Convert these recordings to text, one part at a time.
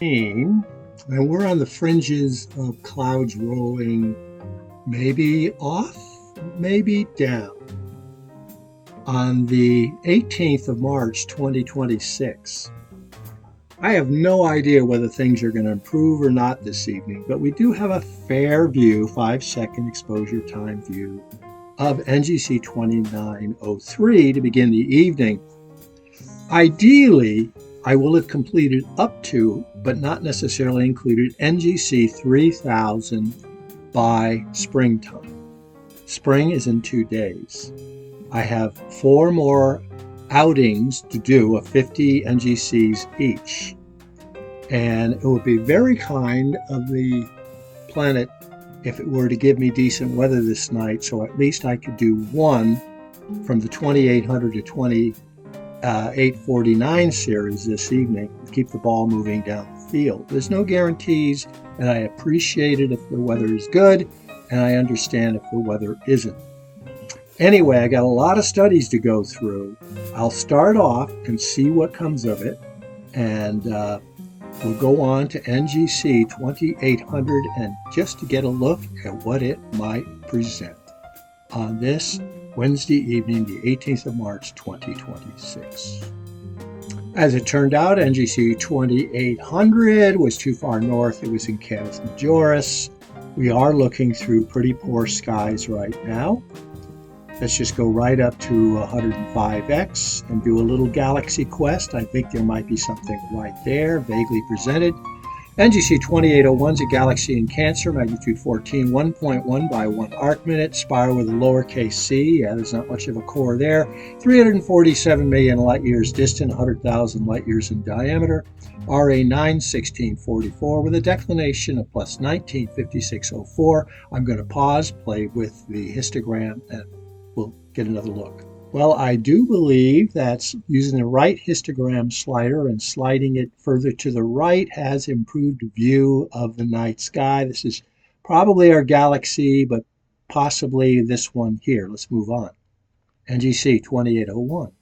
And we're on the fringes of clouds rolling maybe off, maybe down. On the 18th of March, 2026. I have no idea whether things are going to improve or not this evening, but we do have a fair view, 5-second exposure time view of NGC 2903 to begin the evening. Ideally, I will have completed up to, but not necessarily included, NGC 3000 by springtime. Spring is in 2 days. I have 4 more outings to do of 50 NGCs each. And it would be very kind of the planet if it were to give me decent weather this night, so at least I could do one from the 2800 to 2849 series this evening, keep the ball moving down the field. There's no guarantees, and I appreciate it if the weather is good, and I understand if the weather isn't. Anyway, I got a lot of studies to go through. I'll start off and see what comes of it, and we'll go on to NGC 2800 and just to get a look at what it might present on this Wednesday evening, the 18th of March, 2026. As it turned out, NGC 2800 was too far north. It was in Canis Majoris. We are looking through pretty poor skies right now. Let's just go right up to 105X and do a little galaxy quest. I think there might be something right there, vaguely presented. NGC 2801 is a galaxy in Cancer, magnitude 14, 1.1 by 1 arc minute, spiral with a lowercase c. Yeah, there's not much of a core there. 347 million light years distant, 100,000 light years in diameter. RA 91644 with a declination of plus 195604. I'm going to pause, play with the histogram, and we'll get another look. Well, I do believe that using the right histogram slider and sliding it further to the right has improved view of the night sky. This is probably our galaxy, but possibly this one here. Let's move on. NGC 2801.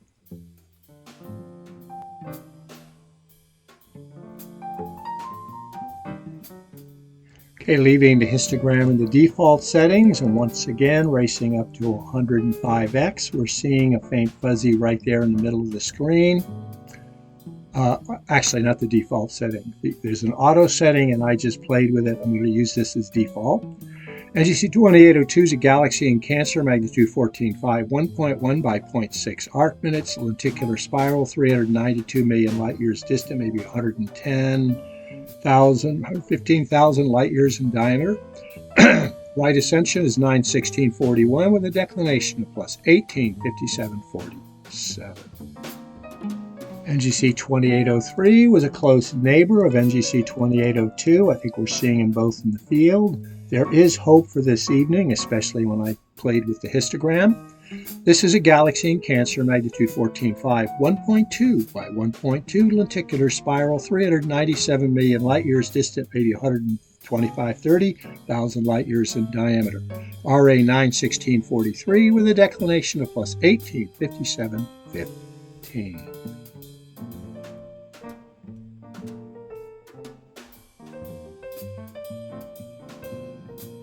Okay, leaving the histogram in the default settings, and once again racing up to 105X. We're seeing a faint fuzzy right there in the middle of the screen. Actually, not the default setting. There's an auto setting, and I just played with it. I'm going to use this as default. NGC 2802 is a galaxy in Cancer, magnitude 14.5, 1.1 by 0.6 arc minutes, lenticular spiral, 392 million light years distant, maybe 115,000 light years in diameter. Right ascension is 91641 with a declination of plus 185747. NGC 2803 was a close neighbor of NGC 2802. I think we're seeing them both in the field. There is hope for this evening, especially when I played with the histogram. This is a galaxy in Cancer, magnitude 14.5, 1.2 by 1.2 lenticular spiral, 397 million light years distant, maybe 125,000 light years in diameter. RA 91643 with a declination of plus 185715.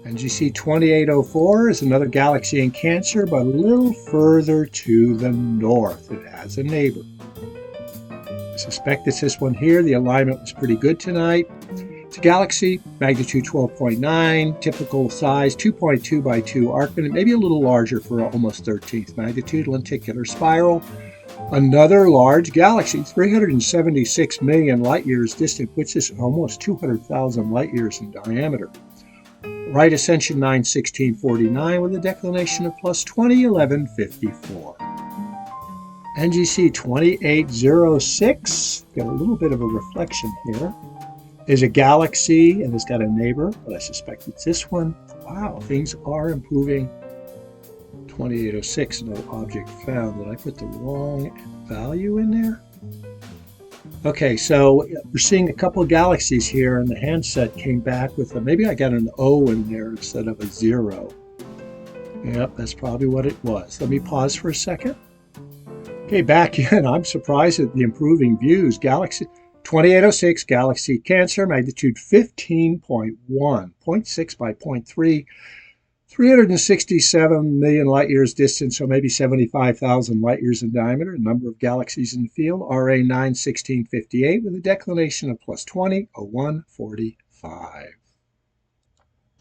NGC 2804 is another galaxy in Cancer, but a little further to the north. It has a neighbor. I suspect it's this one here. The alignment was pretty good tonight. It's a galaxy, magnitude 12.9, typical size, 2.2 by 2 arc minute, maybe a little larger for almost 13th magnitude, lenticular spiral. Another large galaxy, 376 million light years distant, puts us almost 200,000 light years in diameter. Right ascension 91649 with a declination of plus 201154. NGC 2806, got a little bit of a reflection here, is a galaxy and it's got a neighbor, but I suspect it's this one. Wow, things are improving. 2806, no object found. Did I put the wrong value in there? Okay, so we're seeing a couple of galaxies here, and the handset came back with maybe I got an O in there instead of a 0. Yep, that's probably what it was. Let me pause for a second. Okay, back in. I'm surprised at the improving views. 2806, galaxy Cancer, magnitude 15.1, 0.6 by 0.3, 367 million light years distant, so maybe 75,000 light years in diameter. Number of galaxies in the field, RA 91658, with a declination of plus 20, 0145.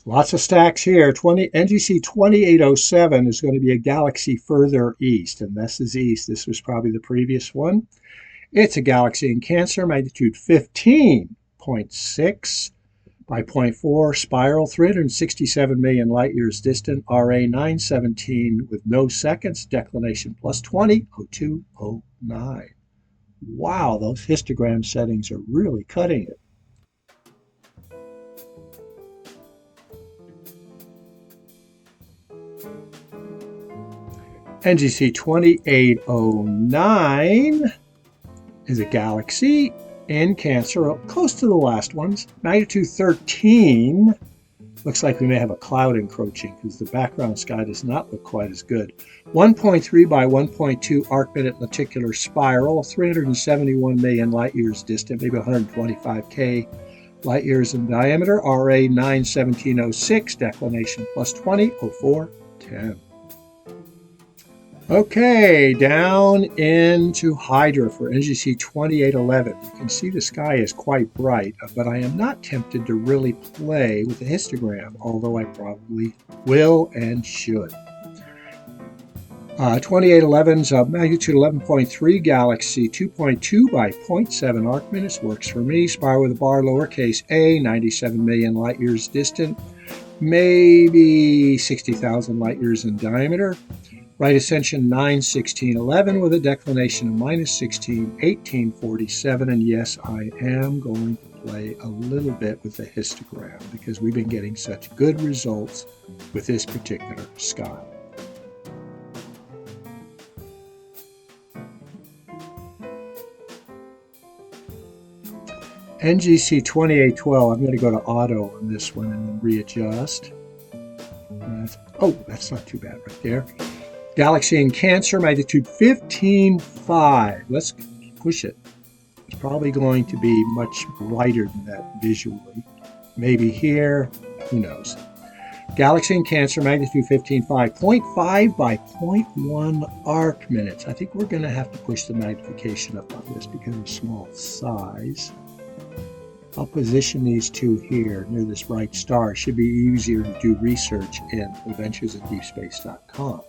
Lots of stacks here. NGC 2807 is going to be a galaxy further east, and this is east. This was probably the previous one. It's a galaxy in Cancer, magnitude 15.6 by 0.4, spiral, 367 million light years distant, RA 917 with no seconds, declination plus 20, 0209. Wow, those histogram settings are really cutting it. NGC 2809 is a galaxy in Cancer, close to the last ones. Magnitude 13. Looks like we may have a cloud encroaching because the background sky does not look quite as good. 1.3 by 1.2 arc-minute lenticular spiral, 371 million light years distant, maybe 125K light years in diameter, RA 91706, declination plus 20, 0410. Okay, down into Hydra for NGC 2811. You can see the sky is quite bright, but I am not tempted to really play with the histogram, although I probably will and should. 2811's magnitude 11.3 galaxy, 2.2 by 0.7 arc minutes, works for me. Spiral with a bar, lowercase a, 97 million light years distant, maybe 60,000 light years in diameter. Right ascension 91611 with a declination of minus 16, 1847. And yes, I am going to play a little bit with the histogram because we've been getting such good results with this particular sky. NGC 2812, I'm going to go to auto on this one and then readjust. That's not too bad right there. Galaxy in Cancer, magnitude 15.5. Let's push it. It's probably going to be much brighter than that visually. Maybe here, who knows. Galaxy in Cancer, magnitude 15.5, 0.5 by 0.1 arc minutes. I think we're going to have to push the magnification up on this because of small size. I'll position these two here near this bright star. It should be easier to do research in adventuresindeepspace.com.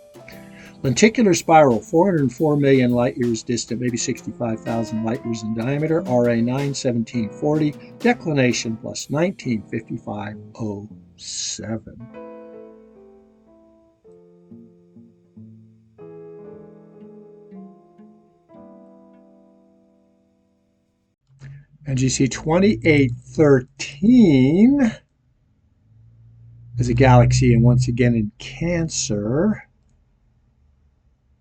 Lenticular spiral, 404 million light years distant, maybe 65,000 light years in diameter, RA 91740, declination plus 195507. NGC 2813 is a galaxy, and once again in Cancer.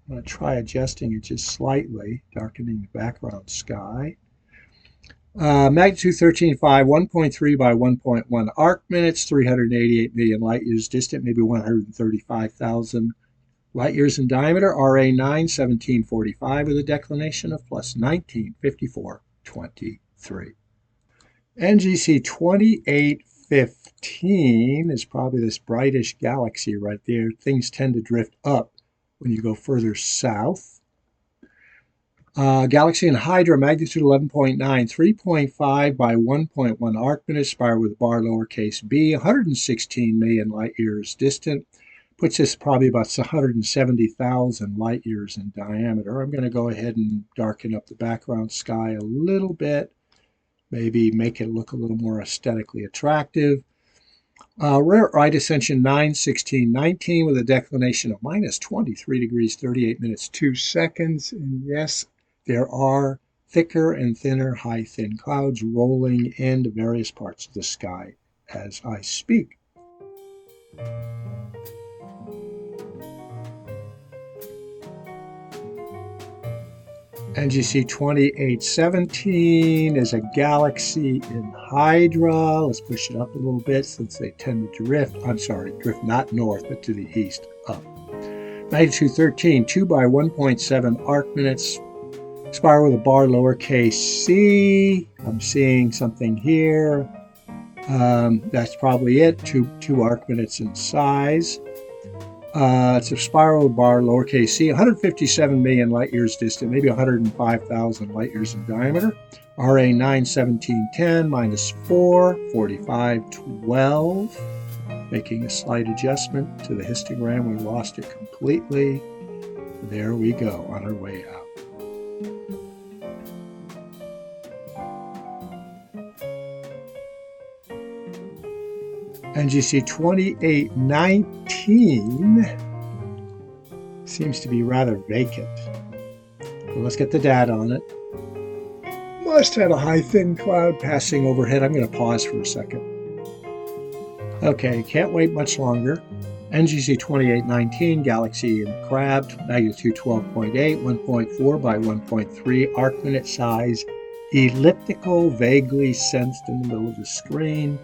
I'm going to try adjusting it just slightly, darkening the background sky. Magnitude 13.5, 1.3 by 1.1 arc minutes, 388 million light years distant, maybe 135,000 light years in diameter, RA 91745 with a declination of plus 195423. NGC 2815 is probably this brightish galaxy right there. Things tend to drift up when you go further south. Galaxy in Hydra, magnitude 11.9, 3.5 by 1.1 arc minutes, spiral with bar lowercase b, 116 million light years distant. Puts this probably about 170,000 light years in diameter. I'm going to go ahead and darken up the background sky a little bit, maybe make it look a little more aesthetically attractive. Right ascension 91619 with a declination of minus 23 degrees, 38 minutes, 2 seconds. And yes, there are thicker and thinner high-thin clouds rolling into various parts of the sky as I speak. NGC 2817 is a galaxy in Hydra. Let's push it up a little bit since they tend to drift. Drift not north, but to the east, up. Magnitude 13, 2 by 1.7 arc minutes, Spiral with a bar lowercase c. I'm seeing something here. That's probably it. Two arc minutes in size. It's a spiral bar lowercase c, 157 million light years distant, maybe 105,000 light years in diameter. RA 91710 minus 4, 4512. Making a slight adjustment to the histogram. We lost it completely. There we go, on our way out. NGC 2819 seems to be rather vacant. So let's get the data on it. Must have a high thin cloud passing overhead. I'm going to pause for a second. Okay, can't wait much longer. NGC 2819, galaxy in Crab, magnitude 12.8, 1.4 by 1.3, arc minute size, elliptical, vaguely sensed in the middle of the screen.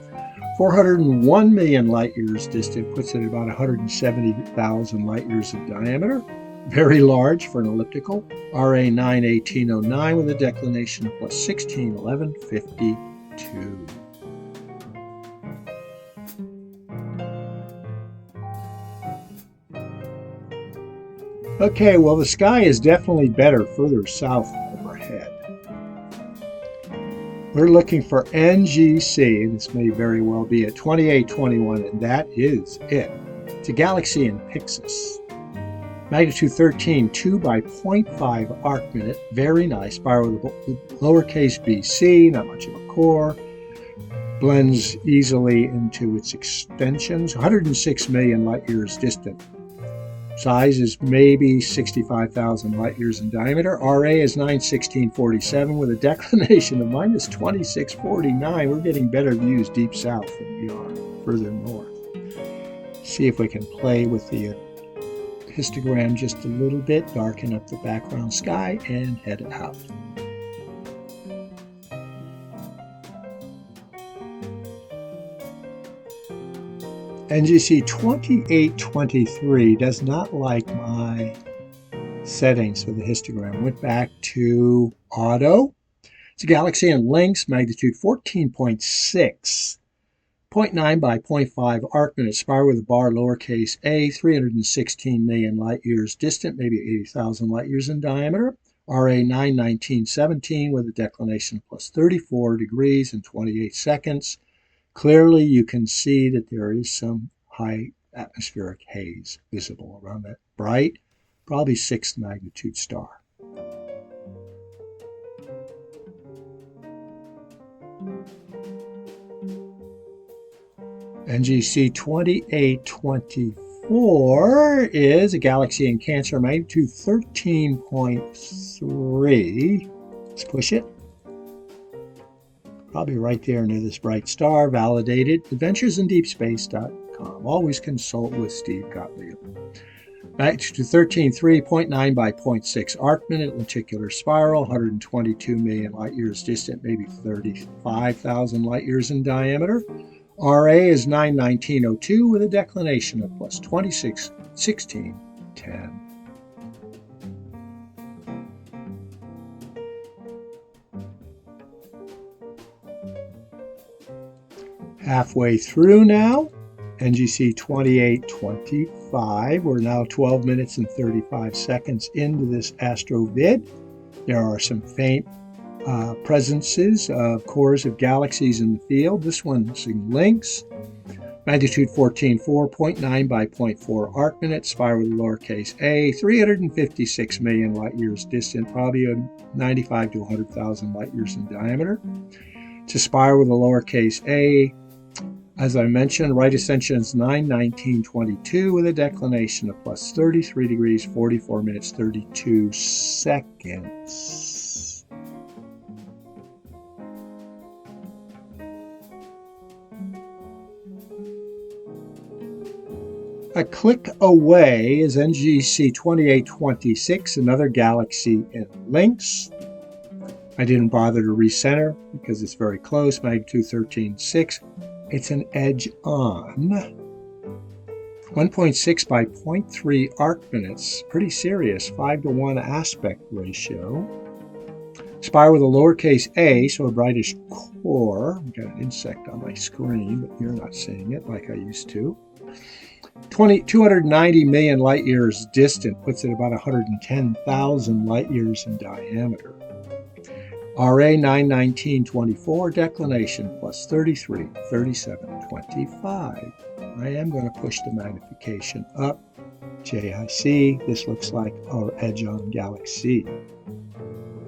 401 million light years distant, puts it at about 170,000 light years in diameter. Very large for an elliptical. RA 91809 with a declination of plus 16, 1152. Okay, well, the sky is definitely better further south overhead. We're looking for NGC, this may very well be at 2821, and that is it. It's a galaxy in Pyxis. Magnitude 13, 2 by 0.5 arc minute, very nice. Spiral with lowercase bc, not much of a core. Blends easily into its extensions. 106 million light years distant. Size is maybe 65,000 light years in diameter. RA is 91647 with a declination of minus 2649. We're getting better views deep south than we are further north. See if we can play with the histogram just a little bit, darken up the background sky, and head out. NGC 2823 does not like my settings for the histogram. Went back to auto. It's a galaxy in Lynx, magnitude 14.6, 0.9 by 0.5 arc minute, spiral with a bar lowercase a, 316 million light years distant, maybe 80,000 light years in diameter. RA 91917 with a declination of plus 34 degrees in 28 seconds. Clearly, you can see that there is some high atmospheric haze visible around that bright, probably 6th magnitude star. NGC 2824 is a galaxy in Cancer, magnitude 13.3. Let's push it. Probably right there near this bright star, validated. AdventuresInDeepSpace.com. Always consult with Steve Gottlieb. Magnitude 13.3, 0.9 by 0.6 arc minute, lenticular spiral, 122 million light years distant, maybe 35,000 light years in diameter. RA is 91902 with a declination of plus 26, 16, 10. Halfway through now, NGC 2825. We're now 12 minutes and 35 seconds into this astrovid. There are some faint presences of cores of galaxies in the field. This one's in Lynx. Magnitude 14.4, 0.9 by 0.4 arc minute, spiral with lowercase a, 356 million light years distant, probably 95 to 100,000 light years in diameter. It's a spiral with a lowercase a. As I mentioned, right ascension is 91922 with a declination of plus 33 degrees, 44 minutes, 32 seconds. A click away is NGC 2826, another galaxy in Lynx. I didn't bother to recenter because it's very close, magnitude 13.6. It's an edge on. 1.6 by 0.3 arc minutes, pretty serious, 5 to 1 aspect ratio. Spiral with a lowercase a, so a brightest core. I've got an insect on my screen, but you're not seeing it like I used to. 290 million light years distant, puts it about 110,000 light years in diameter. RA 91924, declination plus 33, 3725. I am going to push the magnification up. JIC, this looks like our edge-on galaxy.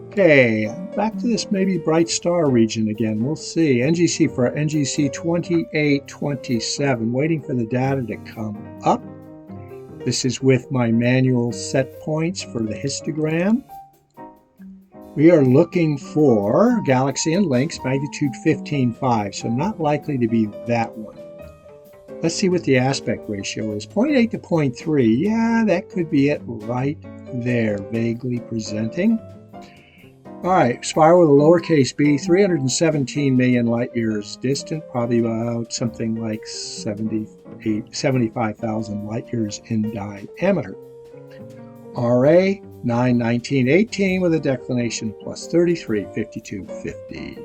Okay, back to this maybe bright star region again. We'll see. NGC for NGC 2827, waiting for the data to come up. This is with my manual set points for the histogram. We are looking for galaxy and lynx, magnitude 15.5, so not likely to be that one. Let's see what the aspect ratio is. 0.8 to 0.3. Yeah, that could be it right there, vaguely presenting. All right, spiral with a lowercase b, 317 million light years distant, probably about something like 75,000 light years in diameter. RA 91918 with a declination plus 33, 5250.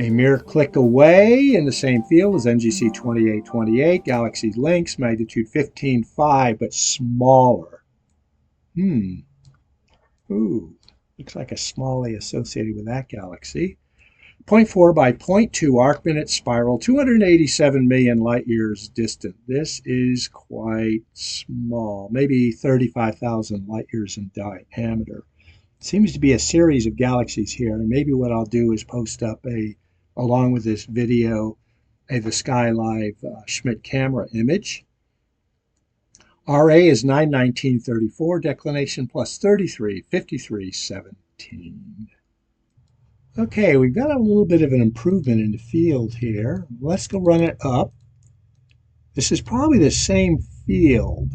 A mere click away in the same field as NGC 2828, galaxy lynx, magnitude 15.5, but smaller. Ooh, looks like a small-a associated with that galaxy. 0.4 by 0.2 arc minute spiral, 287 million light years distant. This is quite small, maybe 35,000 light years in diameter. Seems to be a series of galaxies here, and maybe what I'll do is post up along with this video, the SkyLive Schmidt camera image. RA is 91934, declination plus 33, 5317. Okay, we've got a little bit of an improvement in the field here. Let's go run it up. This is probably the same field.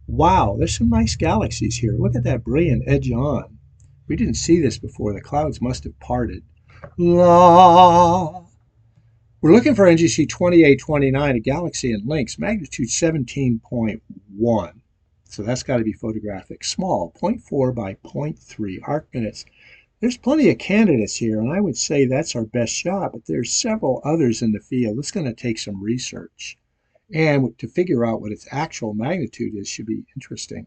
Wow, there's some nice galaxies here. Look at that brilliant edge on. We didn't see this before. The clouds must have parted. La. We're looking for NGC 2829, a galaxy in lynx, magnitude 17.1. So that's got to be photographic. Small, 0.4 by 0.3 arc minutes. There's plenty of candidates here, and I would say that's our best shot, but there's several others in the field. It's going to take some research. And to figure out what its actual magnitude is should be interesting.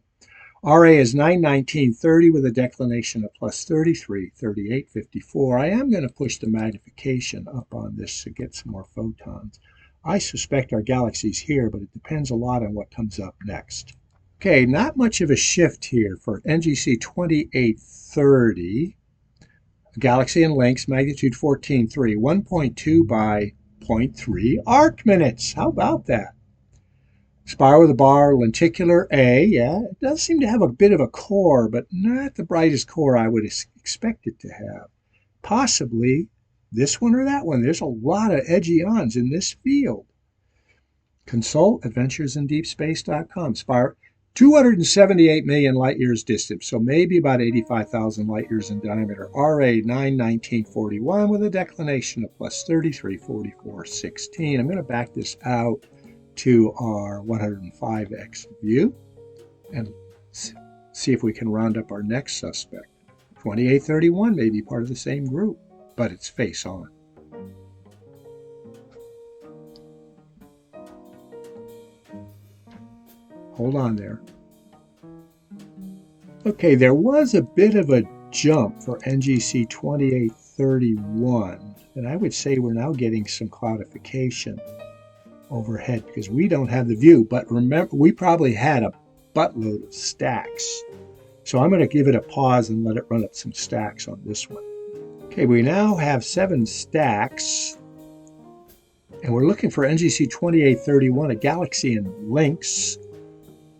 RA is 91930 with a declination of plus 33, 3854. I am going to push the magnification up on this to get some more photons. I suspect our galaxy's here, but it depends a lot on what comes up next. Okay, not much of a shift here for NGC 2830. A galaxy in lynx, magnitude 14.3, 1.2 by 0.3 arc minutes. How about that? Spiral with a bar, lenticular A, yeah, it does seem to have a bit of a core, but not the brightest core I would expect it to have. Possibly this one or that one. There's a lot of edgy ons in this field. Consult adventuresindeepspace.com. Spiral 278 million light years distant, so maybe about 85,000 light years in diameter. RA 91941 with a declination of plus 33, 44, 16. I'm going to back this out to our 105x view and see if we can round up our next suspect. 2831 may be part of the same group, but it's face on. Hold on there. Okay, there was a bit of a jump for NGC 2831, and I would say we're now getting some cloudification overhead because we don't have the view, but remember, we probably had a buttload of stacks. So I'm going to give it a pause and let it run up some stacks on this one. Okay, we now have 7 stacks, and we're looking for NGC 2831, a galaxy in lynx,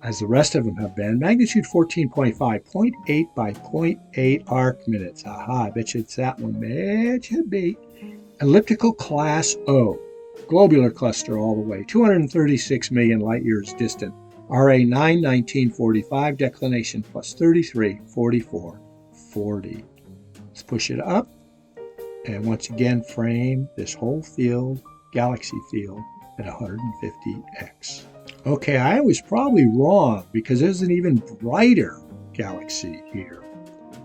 as the rest of them have been. Magnitude 14.5, 0.8 by 0.8 arc minutes. Aha, I bet you it's that one. It should be. Elliptical class O. Globular cluster all the way. 236 million light years distant. RA 91945, declination plus 33, 44, 40. Let's push it up. And once again, frame this whole field, galaxy field, at 150x. Okay, I was probably wrong because there's an even brighter galaxy here.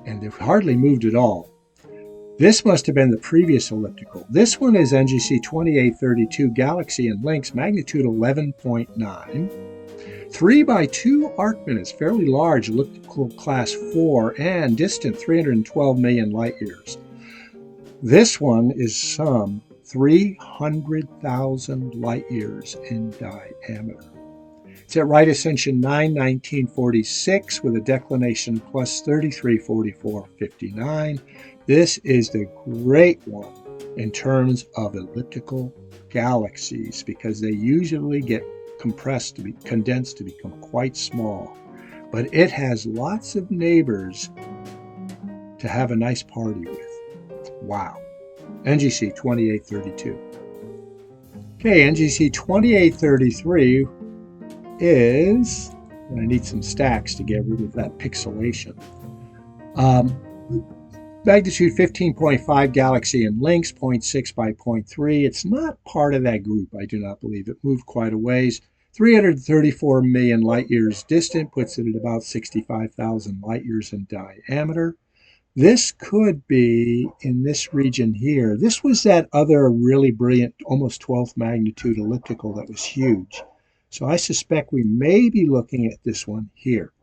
and they've hardly moved at all. This must have been the previous elliptical. This one is NGC 2832 Galaxy and Lynx, magnitude 11.9. 3 by 2 arc minutes, fairly large, elliptical class 4, and distant 312 million light years. This one is some 300,000 light years in diameter. It's at right ascension 9, 1946 with a declination plus 3344.59. This is the great one in terms of elliptical galaxies because they usually get condensed to become quite small. But it has lots of neighbors to have a nice party with. Wow. NGC 2832. Okay, NGC 2833 is, and I need some stacks to get rid of that pixelation. Magnitude 15.5 Galaxy and Lynx, 0.6 by 0.3. It's not part of that group, I do not believe. It moved quite a ways. 334 million light years distant, puts it at about 65,000 light years in diameter. This could be in this region here. This was that other really brilliant, almost 12th magnitude elliptical that was huge. So I suspect we may be looking at this one here.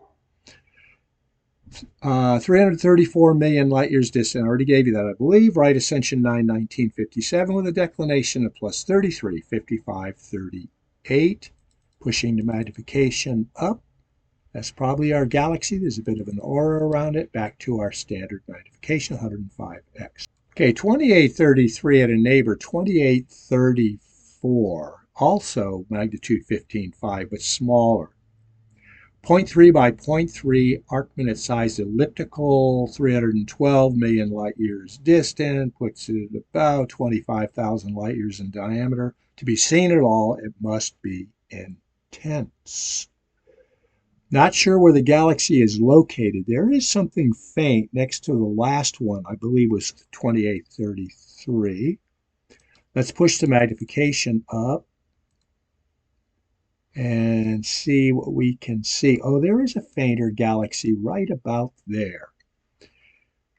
334 million light years distant. I already gave you that, I believe. Right ascension 9, 1957 with a declination of plus 33, 55, 38. Pushing the magnification up. That's probably our galaxy. There's a bit of an aura around it. Back to our standard magnification, 105x. Okay, 2833 at a neighbor, 2834. Also magnitude 15.5, but smaller. 0.3 by 0.3 arc minute sized elliptical, 312 million light years distant, puts it at about 25,000 light years in diameter. To be seen at all, it must be intense. Not sure where the galaxy is located. There is something faint next to the last one, I believe was 2833. Let's push the magnification up and see what we can see. Oh, there is a fainter galaxy right about there.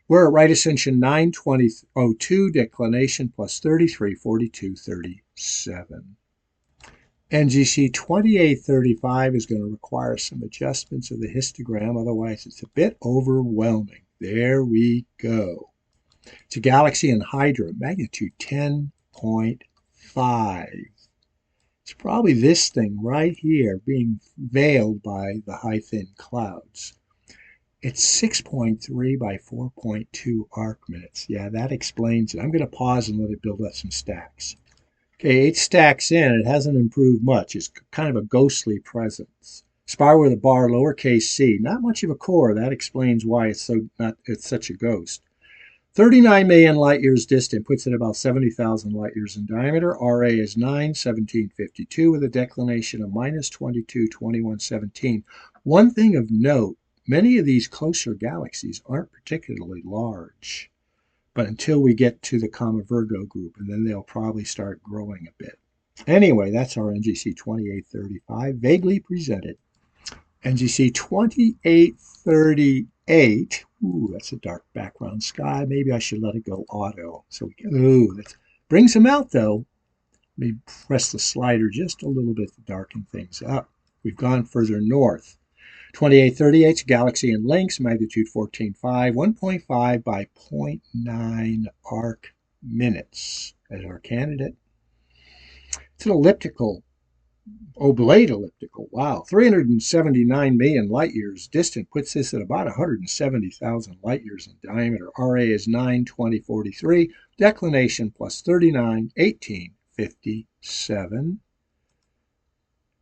We're at right ascension 92002, declination plus 33, 42, 37. NGC 2835 is going to require some adjustments of the histogram, otherwise it's a bit overwhelming. There we go. It's a galaxy in Hydra, magnitude 10.5. It's probably this thing right here being veiled by the high thin clouds. It's 6.3 by 4.2 arc minutes. Yeah, that explains it. I'm going to pause and let it build up some stacks. Okay, 8 stacks in, it hasn't improved much. It's kind of a ghostly presence. Spire with a bar, lowercase c. Not much of a core. That explains why it's such a ghost. 39 million light years distant, puts it about 70,000 light years in diameter. RA is 9, 1752 with a declination of minus 22, 2117. One thing of note, many of these closer galaxies aren't particularly large. But until we get to the Comma Virgo group, and then they'll probably start growing a bit. Anyway, that's our NGC 2835, vaguely presented. NGC 2838, ooh, that's a dark background sky. Maybe I should let it go auto. So we can, ooh, that brings them out though. Let me press the slider just a little bit to darken things up. We've gone further north. 2838 Galaxy and Lynx, magnitude 14.5, 1.5 by 0.9 arc minutes as our candidate. It's an elliptical, oblate elliptical. Wow, 379 million light years distant, puts this at about 170,000 light years in diameter. RA is 9, 20, 43, declination plus 39, 18, 57.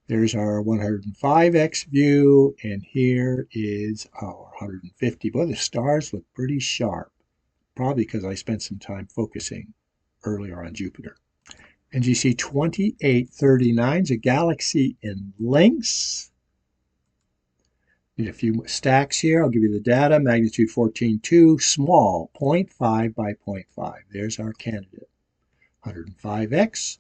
There's our 105x view, and here is our 150. Boy, the stars look pretty sharp, probably because I spent some time focusing earlier on Jupiter. NGC 2839 is a galaxy in Lynx. Need a few stacks here. I'll give you the data. Magnitude 14.2, small, 0.5 by 0.5. There's our candidate. 105x.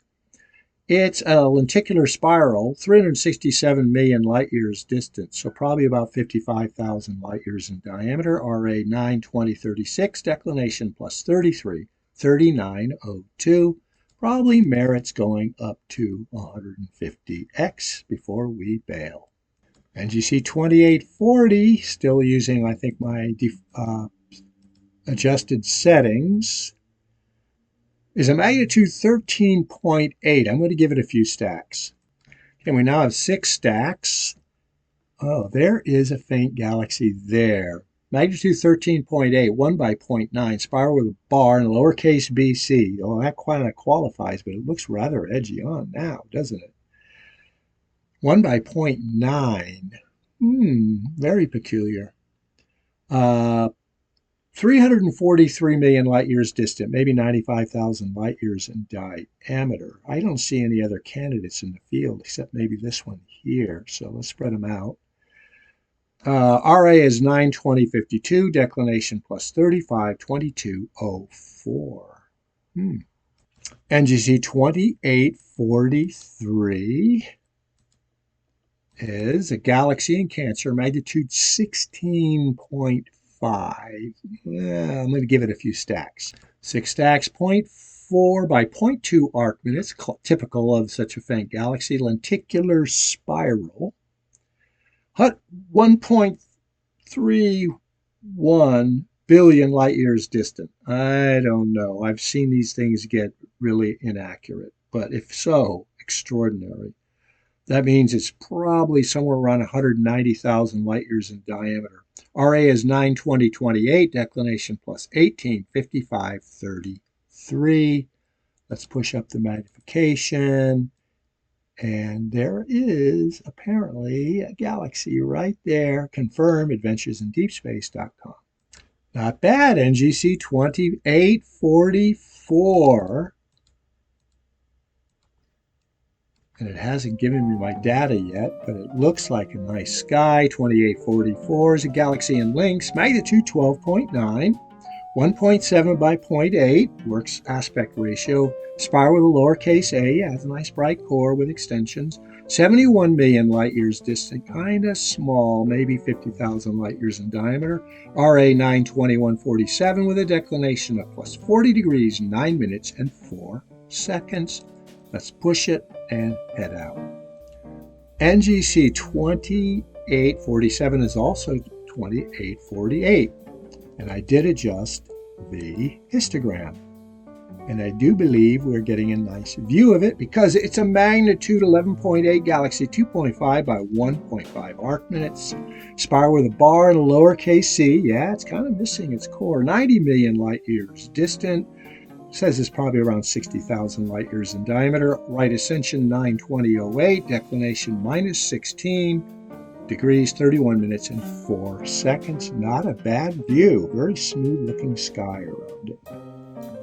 It's a lenticular spiral, 367 million light years distant, so probably about 55,000 light years in diameter. RA 92036, declination plus 33, 3902. Probably merits going up to 150x before we bail. NGC 2840, still using, I think, my adjusted settings, is a magnitude 13.8. I'm going to give it a few stacks. Okay, we now have 6 stacks. Oh, there is a faint galaxy there. Magnitude 13.8, 1 by 0.9, spiral with a bar and lowercase bc. Oh, that kind of qualifies, but it looks rather edgy on now, doesn't it? 1 by 0.9. Very peculiar. 343 million light years distant, maybe 95,000 light years in diameter. I don't see any other candidates in the field except maybe this one here. So let's spread them out. RA is 92052, declination plus 35, 2204. NGC 2843 is a galaxy in Cancer, magnitude 16.5. I'm going to give it a few stacks. 6 stacks, 0.4 by 0.2 arc minutes, typical of such a faint galaxy. Lenticular spiral. 1.31 billion light years distant. I don't know. I've seen these things get really inaccurate, but if so, extraordinary. That means it's probably somewhere around 190,000 light years in diameter. RA is 92028, declination plus 18, 55, 33. Let's push up the magnification. And there is apparently a galaxy right there. Confirm, adventuresindeepspace.com. Not bad, NGC 2844. And it hasn't given me my data yet, but it looks like a nice sky. 2844 is a galaxy in Lynx, magnitude 12.9, 1.7 by 0.8, works aspect ratio, spiral with a lowercase a, has a nice bright core with extensions, 71 million light years distant, kind of small, maybe 50,000 light years in diameter, RA 92147 with a declination of plus 40 degrees, 9 minutes and 4 seconds. Let's push it and head out. NGC 2847 is also 2848. And I did adjust the histogram. And I do believe we're getting a nice view of it because it's a magnitude 11.8 galaxy, 2.5 by 1.5 arc minutes. Spiral with a bar and a lowercase c. Yeah, it's kind of missing its core. 90 million light years distant. Says it's probably around 60,000 light years in diameter. Right ascension 92008, declination minus 16 degrees, 31 minutes and 4 seconds. Not a bad view. Very smooth looking sky around it.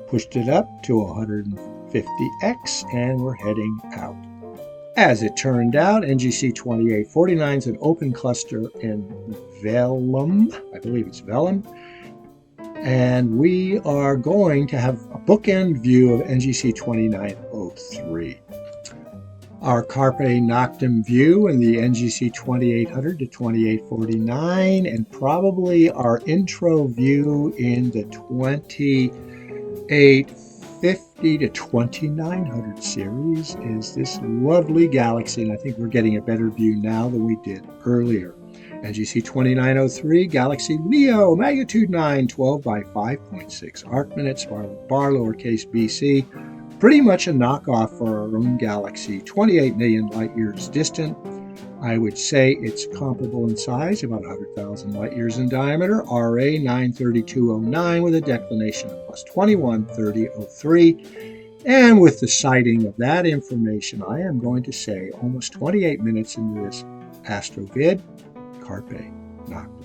Pushed it up to 150x and we're heading out. As it turned out, NGC 2849 is an open cluster in Vellum. I believe it's Vellum. And we are going to have a bookend view of NGC 2903. Our Carpe Noctem view in the NGC 2800 to 2849, and probably our intro view in the 2850 to 2900 series is this lovely galaxy, and I think we're getting a better view now than we did earlier. NGC 2903, Galaxy Leo, magnitude 9, 12 by 5.6 arc minutes, bar lowercase bc. Pretty much a knockoff for our own galaxy, 28 million light years distant. I would say it's comparable in size, about 100,000 light years in diameter. RA 93209 with a declination of plus 213003. And with the citing of that information, I am going to say almost 28 minutes into this astrovid, Carpe Noctem.